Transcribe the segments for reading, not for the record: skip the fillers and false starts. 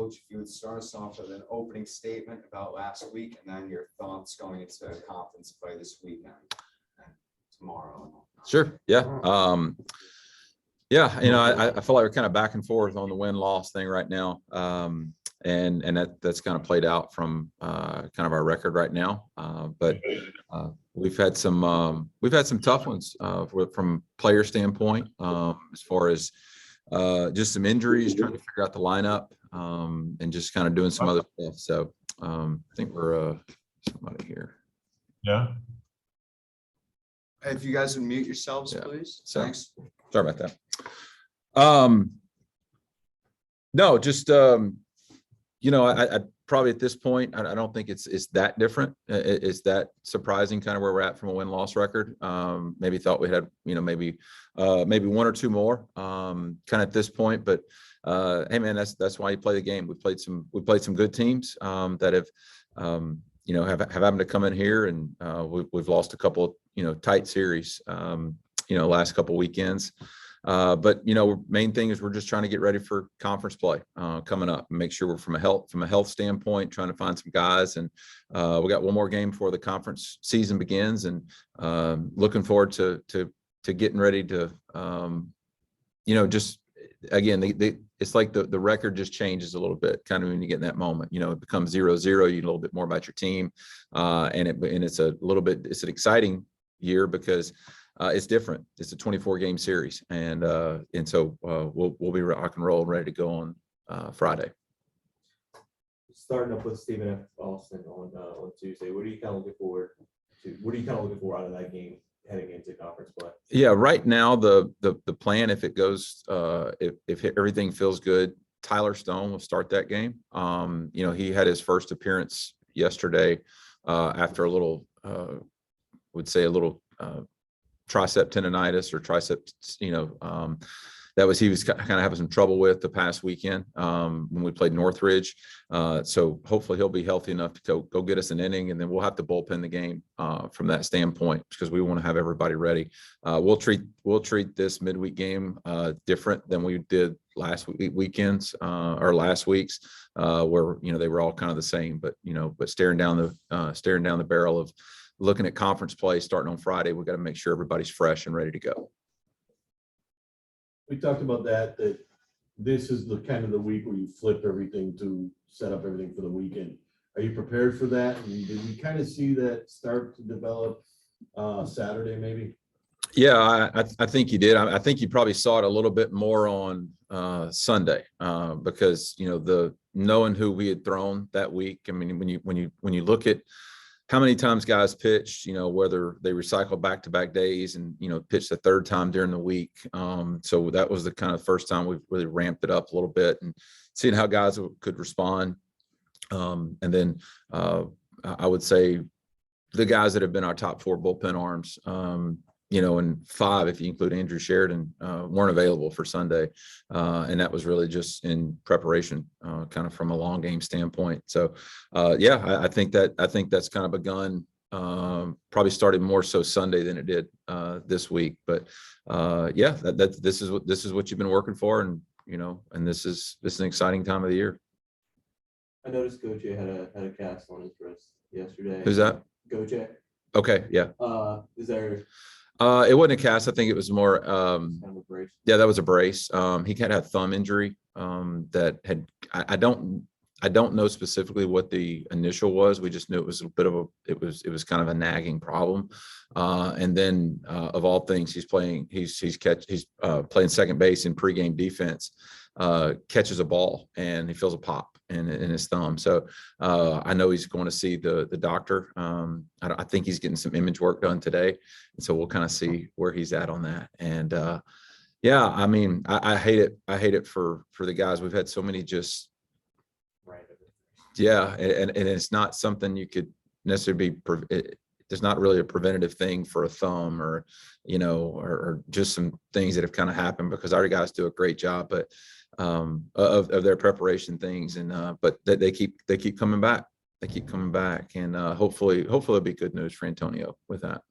Coach, if you would start us off with an opening statement about last week and then your thoughts going into conference play this weekend and tomorrow. Sure. Yeah. Yeah. I feel like we're kind of back and forth on the win-loss thing right now. And that's kind of played out from kind of our record right now. But we've had some tough ones from player standpoint, as far as just some injuries, trying to figure out the lineup, and just kind of doing some other stuff. So I think we're somebody here. Yeah. If you guys would mute yourselves, please. So, thanks. Sorry about that. No, just I probably at this point, I don't think it's that different. It's that surprising kind of where we're at from a win-loss record. Maybe thought we had, maybe one or two more kind of at this point, but hey man, that's why you play the game. We played some good teams that have having to come in here, and we've lost a couple of tight series last couple weekends. But main thing is we're just trying to get ready for conference play coming up, and make sure we're from a health standpoint, trying to find some guys. And we got one more game before the conference season begins, and looking forward to getting ready to just again, it's like the record just changes a little bit kind of when you get in that moment. It becomes 0-0, you know a little bit more about your team, and it's an exciting year because it's different. It's a 24-game series, and so we'll be rock and roll, ready to go on Friday. Starting up with Stephen F. Austin on Tuesday, what are you kind of looking forward to? What are you kind of looking for out of that game heading into conference play? Yeah, right now the plan, if it goes, if everything feels good, Tyler Stone will start that game. He had his first appearance yesterday after a little, tricep tendonitis or triceps, he was kind of having some trouble with the past weekend when we played Northridge. So hopefully he'll be healthy enough to go get us an inning, and then we'll have to bullpen the game from that standpoint, because we want to have everybody ready. We'll treat this midweek game different than we did last week's, where they were all kind of the same, but staring down the barrel of looking at conference play starting on Friday. We've got to make sure everybody's fresh and ready to go. We talked about that this is the kind of the week where you flip everything to set up everything for the weekend. Are you prepared for that? And did we kind of see that start to develop Saturday maybe? Yeah, I think you did. I think you probably saw it a little bit more on Sunday because the knowing who we had thrown that week. I mean, when you look at how many times guys pitched, whether they recycled back-to-back days and, pitched the third time during the week. So that was the kind of first time we've really ramped it up a little bit and seeing how guys could respond. And then I would say the guys that have been our top four bullpen arms, and five, if you include Andrew Sheridan, weren't available for Sunday. And that was really just in preparation, kind of from a long game standpoint. So, I think that's kind of begun, probably started more so Sunday than it did this week. But this is what you've been working for, and and this is an exciting time of the year. I noticed Koji had a cast on his wrist yesterday. Who's that? Koji. Okay, yeah. Is there? It wasn't a cast. I think it was more. Kind of a brace. Yeah, that was a brace. He kind of had thumb injury. That had. I don't know specifically what the initial was. We just knew it was a bit of a. It was kind of a nagging problem. And then of all things, he's playing second base in pregame defense. Catches a ball and he feels a pop in his thumb. So I know he's going to see the doctor. I think he's getting some image work done today, and so we'll kind of see where he's at on that. And I mean, I hate it. I hate it for the guys. We've had so many just and it's not something you could necessarily be. There's not really a preventative thing for a thumb or just some things that have kind of happened, because our guys do a great job, but of their preparation things, and but they keep coming back. They keep coming back, and hopefully it'll be good news for Antonio with that.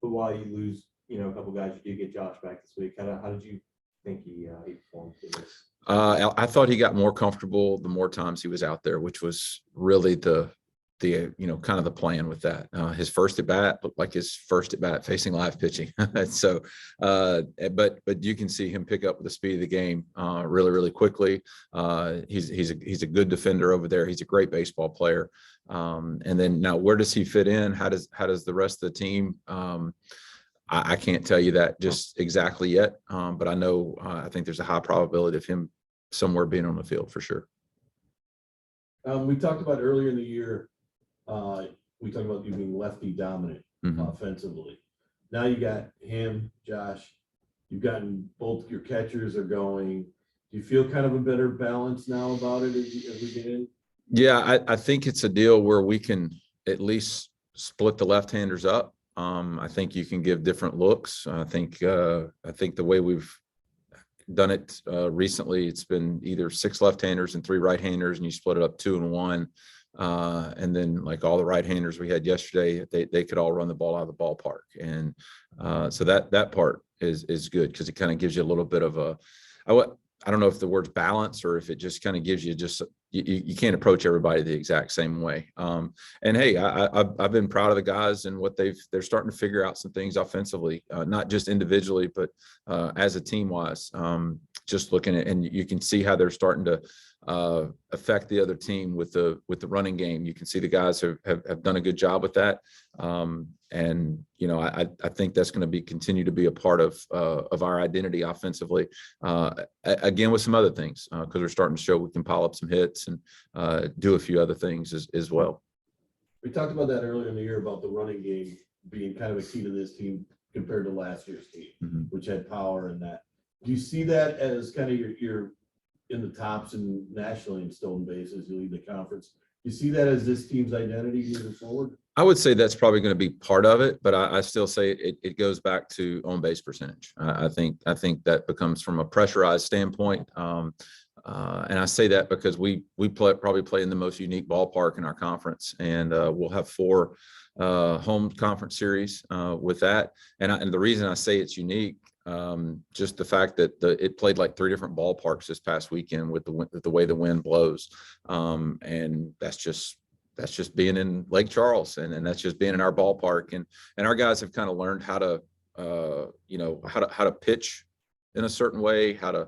But while you lose, a couple guys, you do get Josh back this week. How did you think he performed in this? I thought he got more comfortable the more times he was out there, which was really the kind of the plan with that. His first at bat looked like his first at bat facing live pitching. So, but you can see him pick up with the speed of the game really, really quickly. He's a good defender over there. He's a great baseball player. And then now, where does he fit in? How does the rest of the team? I can't tell you that just exactly yet, but I know I think there's a high probability of him somewhere being on the field for sure. We talked about earlier in the year, we talked about you being lefty dominant offensively. Now you got him, Josh, you've gotten both your catchers are going. Do you feel kind of a better balance now about it as we get in? Yeah, I think it's a deal where we can at least split the left-handers up. I think you can give different looks. I think the way we've done it recently, it's been either 6 left-handers and 3 right-handers, and you split it up 2 and 1. And then like all the right-handers we had yesterday, they could all run the ball out of the ballpark. And so that part is good because it kind of gives you a little bit of I don't know if the word's balance or if it just kind of gives you you can't approach everybody the exact same way. And hey, I've been proud of the guys and what they're starting to figure out some things offensively, not just individually, but as a team wise. Just looking at, and you can see how they're starting to affect the other team with the running game. You can see the guys have done a good job with that. And I think that's going to continue to be a part of our identity offensively. Again, with some other things, because we're starting to show we can pile up some hits and do a few other things as well. We talked about that earlier in the year about the running game being kind of a key to this team compared to last year's team, which had power in that. Do you see that as kind of your in the tops and nationally in stolen bases, you lead the conference? You see that as this team's identity moving forward? I would say that's probably going to be part of it, but I still say it goes back to on base percentage. I think that becomes from a pressurized standpoint. And I say that because we probably play in the most unique ballpark in our conference, and we'll have 4 home conference series with that. And the reason I say it's unique, just the fact that it played like 3 different ballparks this past weekend with the way the wind blows, and that's just being in Lake Charles, and that's just being in our ballpark, and our guys have kind of learned how to how to pitch in a certain way, how to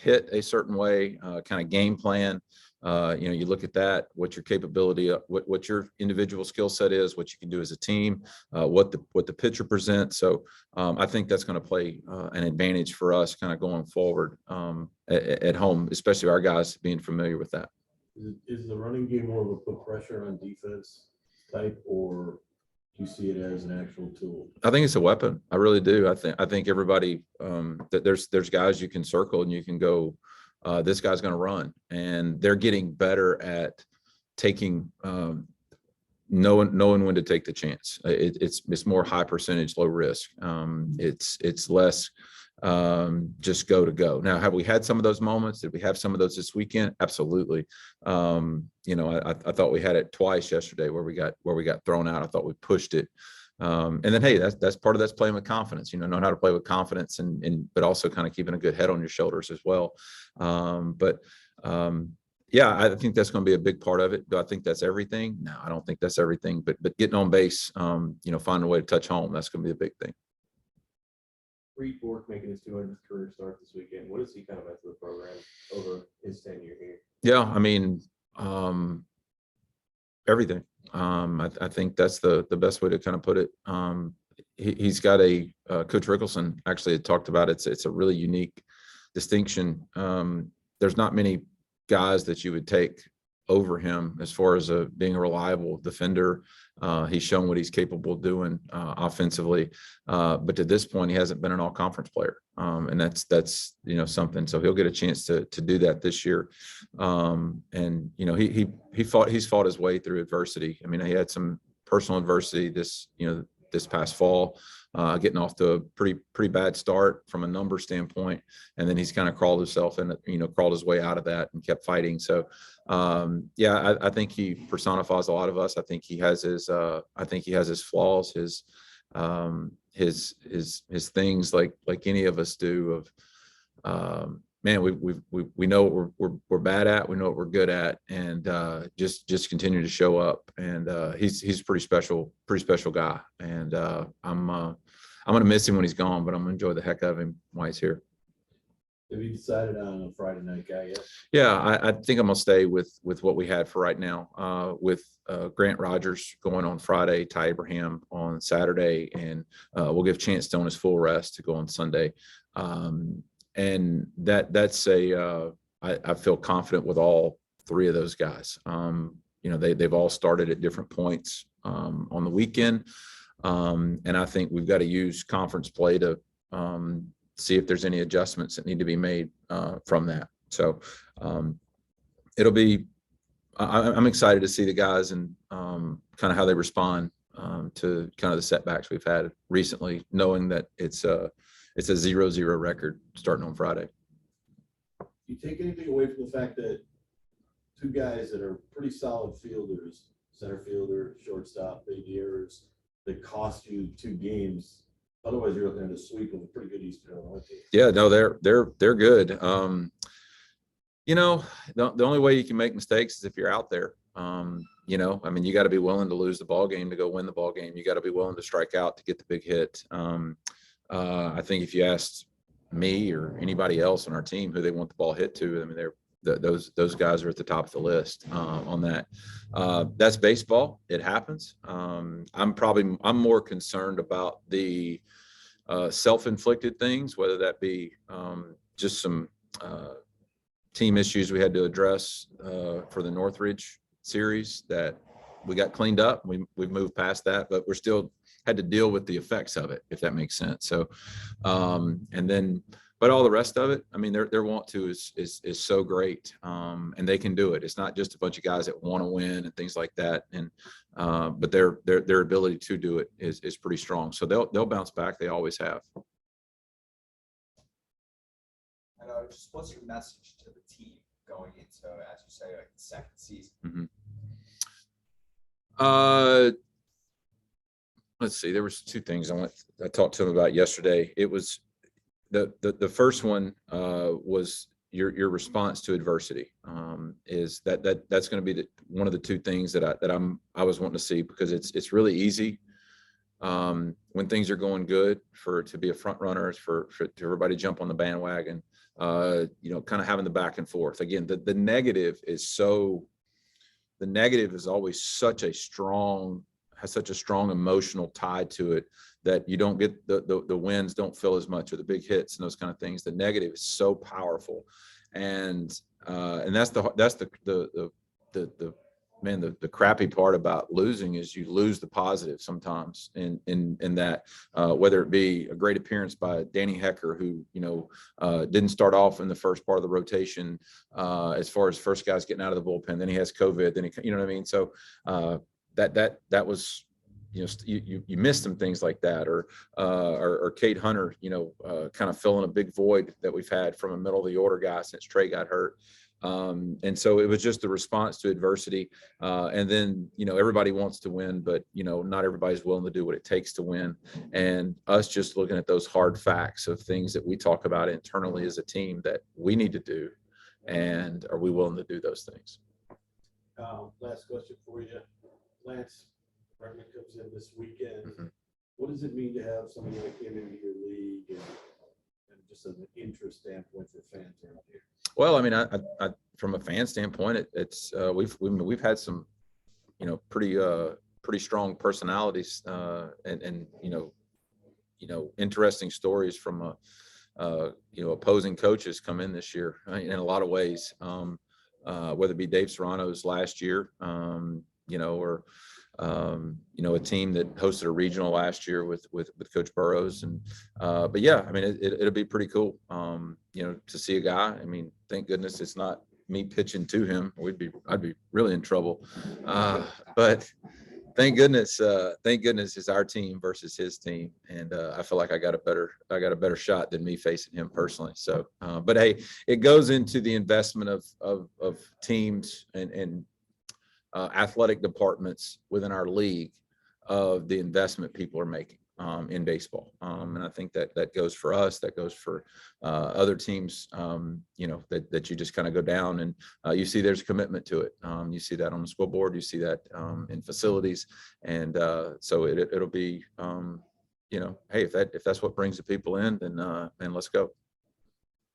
hit a certain way, kind of game plan. You look at that, what your capability, what your individual skill set is, what you can do as a team, what the pitcher presents. So I think that's going to play an advantage for us kind of going forward at home, especially our guys being familiar with that. Is the running game more of a put pressure on defense type, or do you see it as an actual tool? I think it's a weapon. I really do. I think everybody that there's guys you can circle and you can go, this guy's going to run, and they're getting better at taking knowing when to take the chance. It's more high percentage, low risk. It's less just go. Now, have we had some of those moments? Did we have some of those this weekend? Absolutely. I thought we had it twice yesterday where we got thrown out. I thought we pushed it. And then, hey, that's part of that's playing with confidence, knowing how to play with confidence but also kind of keeping a good head on your shoulders as well. Yeah, I think that's going to be a big part of it. Do I think that's everything? No, I don't think that's everything, but getting on base, finding a way to touch home, that's going to be a big thing. Reid Bork making his 200th career start this weekend. What does he kind of add to the program over his tenure here? Yeah, I mean, everything. I think that's the best way to kind of put it. He's got Coach Rickleson actually had talked about it. It's a really unique distinction. There's not many guys that you would take over him as far as being a reliable defender. He's shown what he's capable of doing offensively, but to this point, he hasn't been an all-conference player, and that's something. So he'll get a chance to do that this year. And he's fought his way through adversity. I mean, he had some personal adversity this past fall, getting off to a pretty bad start from a number standpoint, and then he's kind of crawled himself and crawled his way out of that and kept fighting. So I think he personifies a lot of us. I think he has his flaws, his things like any of us do, of man, we know what we're bad at. We know what we're good at, and just continue to show up. And he's a pretty special guy. And I'm gonna miss him when he's gone, but I'm gonna enjoy the heck out of him while he's here. Have you decided on a Friday night guy yet? Yeah, I think I'm gonna stay with what we had for right now. With Grant Rogers going on Friday, Ty Abraham on Saturday, and we'll give Chance Stone his full rest to go on Sunday. And that's I feel confident with all three of those guys. They've all started at different points on the weekend. And I think we've got to use conference play to see if there's any adjustments that need to be made from that. So it'll be, I'm excited to see the guys and kind of how they respond to kind of the setbacks we've had recently, knowing that it's a 0-0 record starting on Friday. You take anything away from the fact that two guys that are pretty solid fielders, center fielder, shortstop, made errors, that cost you 2 games? Otherwise, you're looking at a sweep of a pretty good Eastern Illinois team. Yeah, no, they're good. The only way you can make mistakes is if you're out there. You got to be willing to lose the ball game to go win the ball game. You got to be willing to strike out to get the big hit. I think if you asked me or anybody else on our team who they want the ball hit to, I mean, those guys are at the top of the list on that. That's baseball. It happens. I'm more concerned about the self-inflicted things, whether that be just some team issues we had to address for the Northridge series that we got cleaned up. We've moved past that, but we're still had to deal with the effects of it, if that makes sense. So, but all the rest of it, I mean, their want to is so great, and they can do it. It's not just a bunch of guys that want to win and things like that, and but their ability to do it is pretty strong. So they'll bounce back. They always have. And just what's your message to the team going into, as you say, like the second season? Mm-hmm. Let's see. There was 2 things I talked to them about yesterday. It was the first one was your response to adversity. Is that's going to be one of the 2 things that I was wanting to see, because it's really easy when things are going good to be a front runner, for everybody to jump on the bandwagon. Kind of having the back and forth. Again, the negative is always has such a strong emotional tie to it that you don't get the wins don't feel as much, or the big hits and those kind of things. The negative is so powerful. And that's the crappy part about losing is you lose the positive sometimes in that, whether it be a great appearance by Danny Hecker, who, didn't start off in the first part of the rotation, as far as first guys getting out of the bullpen, then he has COVID, then you know what I mean? So, that was, you missed some things like that, or Cade Hunter, kind of filling a big void that we've had from a middle of the order guy since Trey got hurt. And so it was just the response to adversity. And then, everybody wants to win, but, not everybody's willing to do what it takes to win. And us just looking at those hard facts of things that we talk about internally as a team that we need to do. And are we willing to do those things? Last question for you. Lance Bergman comes in this weekend. Mm-hmm. What does it mean to have somebody like him in your league, and just an interest standpoint for fans around here? Well, I mean, I from a fan standpoint, it's we've had some, pretty strong personalities, and interesting stories from opposing coaches come in this year in a lot of ways, whether it be Dave Serrano's last year, or a team that hosted a regional last year with Coach Burrows. And but yeah, I mean, it'll be pretty cool, to see a guy. I mean, thank goodness it's not me pitching to him. I'd be really in trouble. But thank goodness it's our team versus his team. And I feel like I got a better shot than me facing him personally. So, but hey, it goes into the investment of teams and athletic departments within our league, of the investment people are making. in baseball. And I think that goes for us, that goes for other teams, that you just kind of go down and you see there's a commitment to it. You see that on the school board, you see that in facilities. And so it'll be, hey, if that's what brings the people in, then let's go.